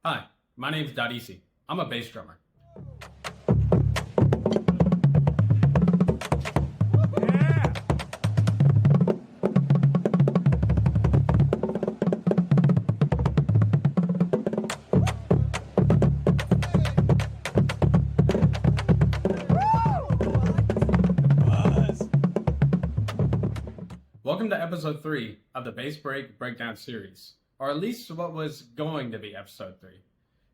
Hi, my name is Dadisi. I'm a bass drummer. Welcome to episode 3 of the Bass Break Breakdown series, or at least what was going to be episode 3.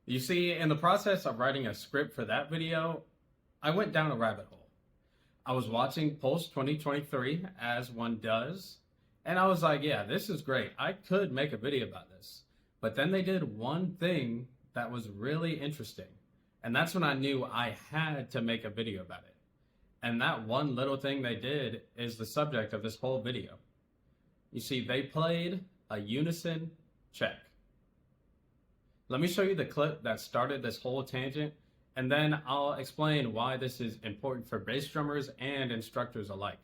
You see, in the process of writing a script for that video, I went down a rabbit hole. I was watching Pulse 2023, as one does, and I was like, yeah, this is great. I could make a video about this. But then they did one thing that was really interesting, and that's when I knew I had to make a video about it. And that one little thing they did is the subject of this whole video. You see, they played a unison check. Let me show you the clip that started this whole tangent, and then I'll explain why this is important for bass drummers and instructors alike.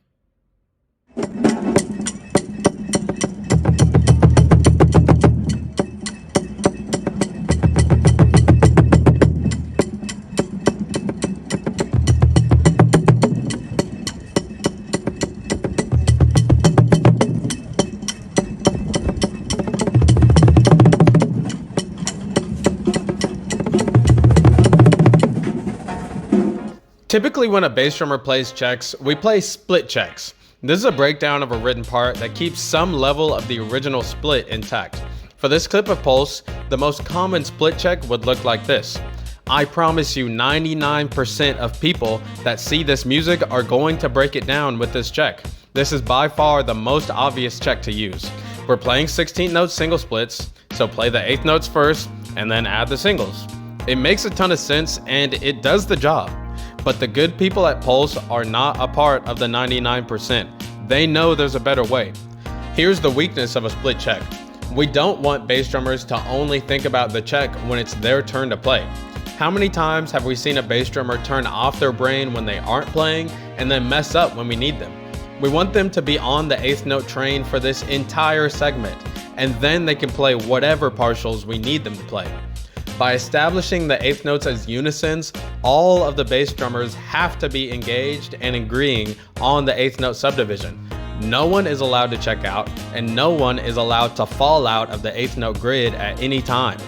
Typically when a bass drummer plays checks, we play split checks. This is a breakdown of a written part that keeps some level of the original split intact. For this clip of Pulse, the most common split check would look like this. I promise you 99% of people that see this music are going to break it down with this check. This is by far the most obvious check to use. We're playing 16th note single splits, so play the 8th notes first and then add the singles. It makes a ton of sense and it does the job. But the good people at Pulse are not a part of the 99%. They know there's a better way. Here's the weakness of a split check. We don't want bass drummers to only think about the check when it's their turn to play. How many times have we seen a bass drummer turn off their brain when they aren't playing and then mess up when we need them? We want them to be on the 8th note train for this entire segment, and then they can play whatever partials we need them to play. By establishing the 8th notes as unisons, all of the bass drummers have to be engaged and agreeing on the 8th note subdivision. No one is allowed to check out, and no one is allowed to fall out of the 8th note grid at any time.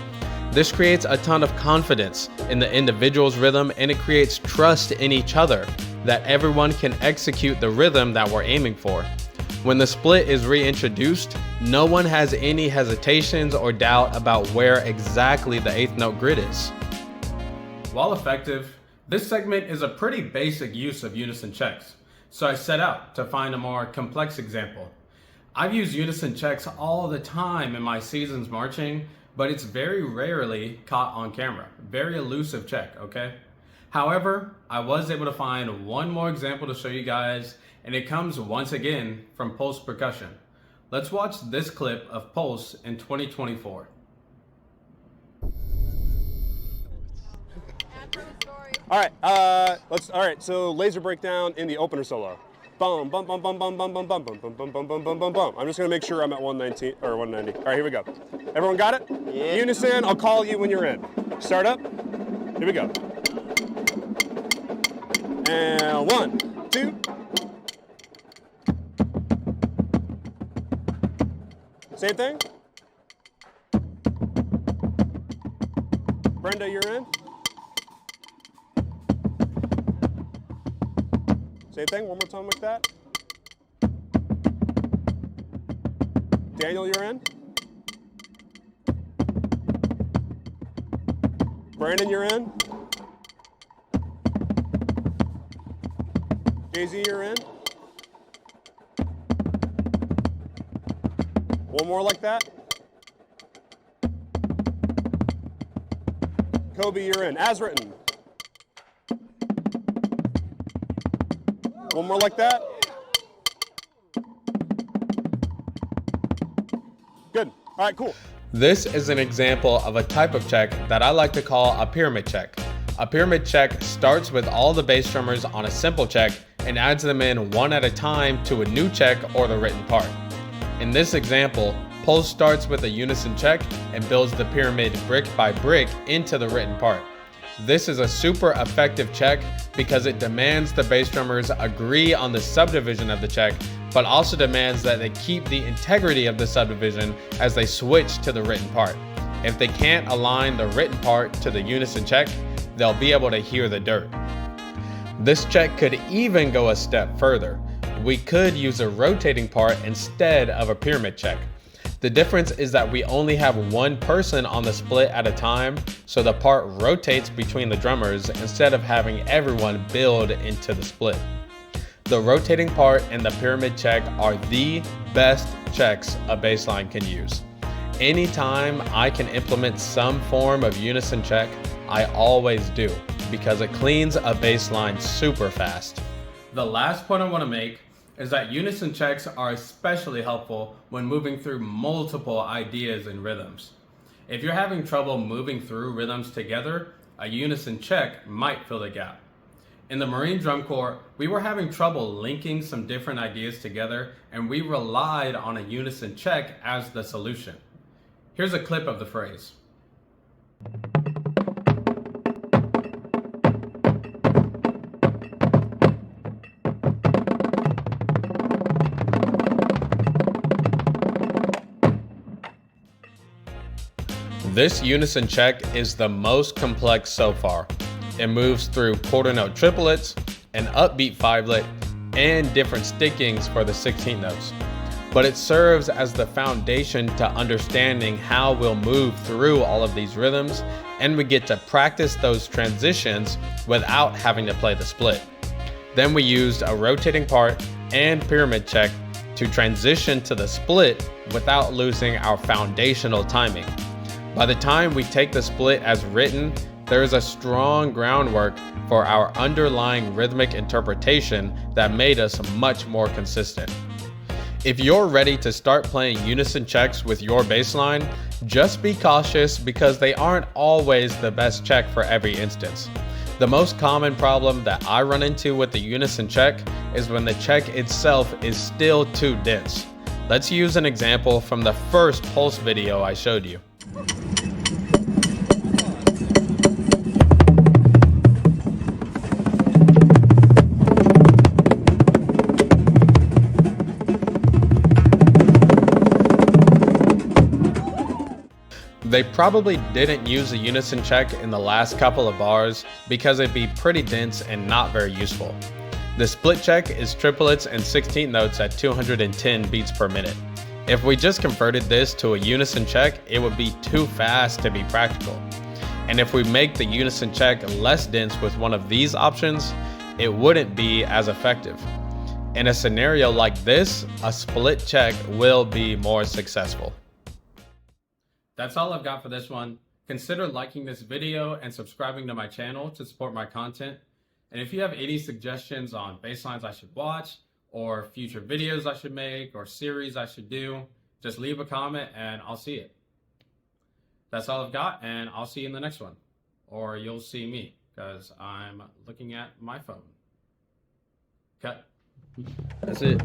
This creates a ton of confidence in the individual's rhythm, and it creates trust in each other that everyone can execute the rhythm that we're aiming for. When the split is reintroduced, no one has any hesitations or doubt about where exactly the 8th note grid is. While effective, this segment is a pretty basic use of unison checks, so I set out to find a more complex example. I've used unison checks all the time in my seasons marching, but it's very rarely caught on camera. Very elusive check, okay? However, I was able to find one more example to show you guys, and it comes once again from Pulse Percussion. Let's watch this clip of Pulse in 2024. All right, so laser breakdown in the opener solo. Bum bum bum bum bum bum bum bum bum bum bum bum bum bum bum bum. I'm just gonna make sure I'm at 119 or 190. All right, here we go. Everyone got it? Yeah. Unison, I'll call you when you're in. Start up. Here we go. And 1, 2. Same thing. Brenda, you're in. Same thing, one more time like that. Daniel, you're in. Brandon, you're in. Jay-Z, you're in. One more like that. Kobe, you're in. As written. One more like that. Good. All right, cool. This is an example of a type of check that I like to call a pyramid check. A pyramid check starts with all the bass drummers on a simple check and adds them in one at a time to a new check or the written part. In this example, Pulse starts with a unison check and builds the pyramid brick by brick into the written part. This is a super effective check because it demands the bass drummers agree on the subdivision of the check, but also demands that they keep the integrity of the subdivision as they switch to the written part. If they can't align the written part to the unison check, they'll be able to hear the dirt. This check could even go a step further. We could use a rotating part instead of a pyramid check. The difference is that we only have one person on the split at a time, so the part rotates between the drummers instead of having everyone build into the split. The rotating part and the pyramid check are the best checks a bass line can use. Anytime I can implement some form of unison check, I always do, because it cleans a bass line super fast. The last point I want to make is that unison checks are especially helpful when moving through multiple ideas and rhythms. If you're having trouble moving through rhythms together, a unison check might fill the gap. In the Marine Drum Corps, we were having trouble linking some different ideas together, and we relied on a unison check as the solution. Here's a clip of the phrase. This unison check is the most complex so far. It moves through quarter note triplets, an upbeat fivelet, and different stickings for the 16th notes. But it serves as the foundation to understanding how we'll move through all of these rhythms, and we get to practice those transitions without having to play the split. Then we used a rotating part and pyramid check to transition to the split without losing our foundational timing. By the time we take the split as written, there is a strong groundwork for our underlying rhythmic interpretation that made us much more consistent. If you're ready to start playing unison checks with your bass line, just be cautious because they aren't always the best check for every instance. The most common problem that I run into with the unison check is when the check itself is still too dense. Let's use an example from the first Pulse video I showed you. They probably didn't use a unison check in the last couple of bars because it'd be pretty dense and not very useful. The split check is triplets and 16th notes at 210 beats per minute. If we just converted this to a unison check, it would be too fast to be practical. And if we make the unison check less dense with one of these options, it wouldn't be as effective. In a scenario like this, a split check will be more successful. That's all I've got for this one. Consider liking this video and subscribing to my channel to support my content. And if you have any suggestions on bass lines I should watch, or future videos I should make, or series I should do, just leave a comment and I'll see it. That's all I've got, and I'll see you in the next one. Or you'll see me, because I'm looking at my phone. Cut. That's it.